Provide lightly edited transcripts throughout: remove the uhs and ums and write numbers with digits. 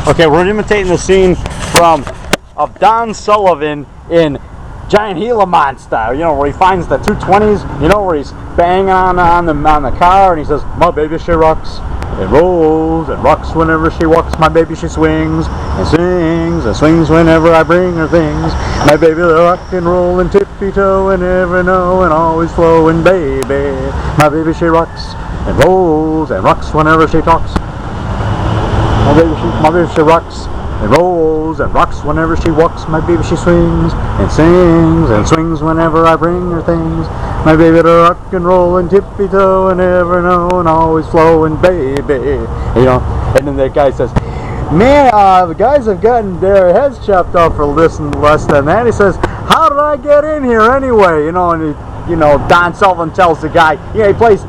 Okay, we're imitating the scene of Don Sullivan in Giant GILA Monster. You know, where he finds the 220s. You know, where he's banging on the car, and he says, "My baby, she rocks and rolls and rocks whenever she walks. My baby, she swings and swings whenever I bring her things. My baby, the rock and roll and tippy toe and never know and always flowing, baby. My baby, she rocks and rocks whenever she talks. My baby, she rocks and rolls and rocks whenever she walks. My baby, she swings and swings whenever I bring her things. My baby, to rock and roll and tippy toe and never know and always flowing, baby." You know, and then that guy says, "Man, the guys have gotten their heads chopped off for less than that." He says, "How did I get in here anyway?" You know, and Don Sullivan tells the guy, "Yeah, she plays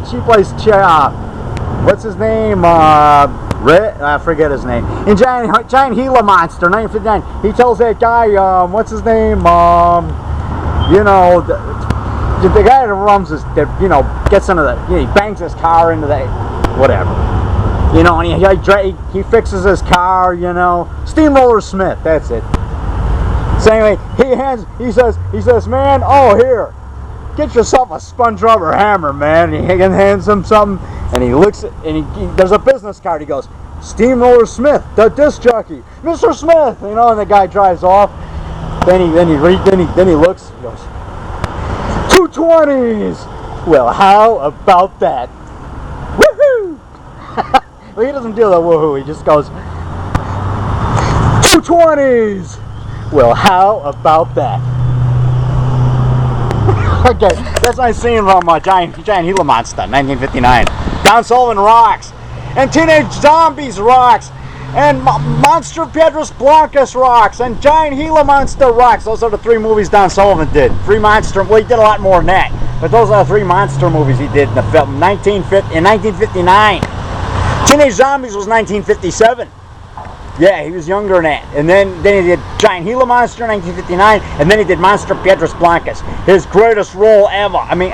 what's his name? I forget his name. In Giant GILA Monster, 1959, he tells that guy, what's his name? You know, the guy that runs this, gets into the, he bangs his car into the, whatever. You know, and he fixes his car. You know, Steamroller Smith. That's it. So anyway, he says, "Man, oh here, get yourself a sponge rubber hammer, man." And he hands him something, and he looks at, and there's a business card. He goes, "Steamroller Smith, the disc jockey, Mr. Smith." You know, and the guy drives off. Then he looks. He goes, "220s. Well, how about that? Woohoo!" Well, he doesn't do the woohoo. He just goes, "220s. Well, how about that?" Okay, that's my scene from Giant GILA Monster, 1959. Don Sullivan rocks, and Teenage Zombies rocks, and Monster Piedras Blancas rocks, and Giant GILA Monster rocks. Those are the three movies Don Sullivan did. Well, he did a lot more than that, but those are the three monster movies he did in the film in 1959. Teenage Zombies was 1957. Yeah, he was younger than that. And then he did Giant GILA Monster in 1959, and then he did Monster Piedras Blancas, his greatest role ever. I mean,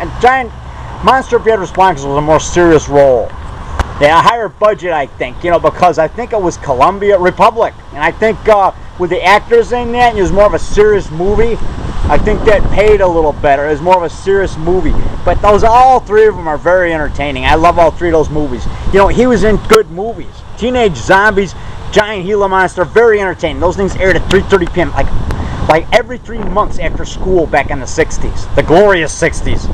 Monster Piedras Blancas was a more serious role. Yeah, a higher budget, I think, because I think it was Columbia Republic, and I think with the actors in that, it was more of a serious movie. I think that paid a little better. It was more of a serious movie. But all three of them are very entertaining. I love all three of those movies. He was in good movies. Teenage Zombies, Giant GILA Monster, very entertaining. Those things aired at 3:30 p.m. like every 3 months after school back in the 60s. The glorious 60s.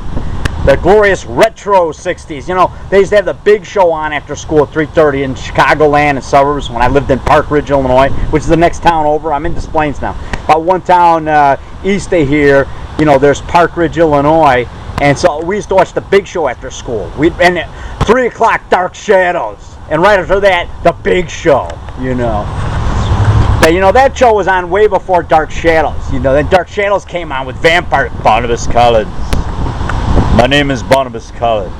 The glorious retro 60s. They used to have the Big Show on after school at 3:30 in Chicagoland and suburbs when I lived in Park Ridge, Illinois, which is the next town over. I'm in Des Plaines now. About one town east of here, there's Park Ridge, Illinois, and so we used to watch the Big Show after school. And at 3 o'clock, Dark Shadows. And right after that, the Big Show, But, that show was on way before Dark Shadows. Then Dark Shadows came on with Vampire Barnabas Collins. My name is Barnabas Collins.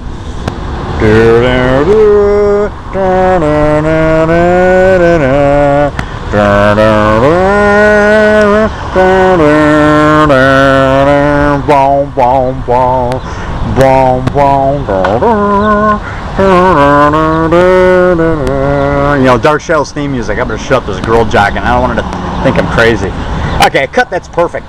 Dark Shadows theme music. I better shut up. There's a girl jogging. I don't want her to think I'm crazy. Okay, cut. That's perfect.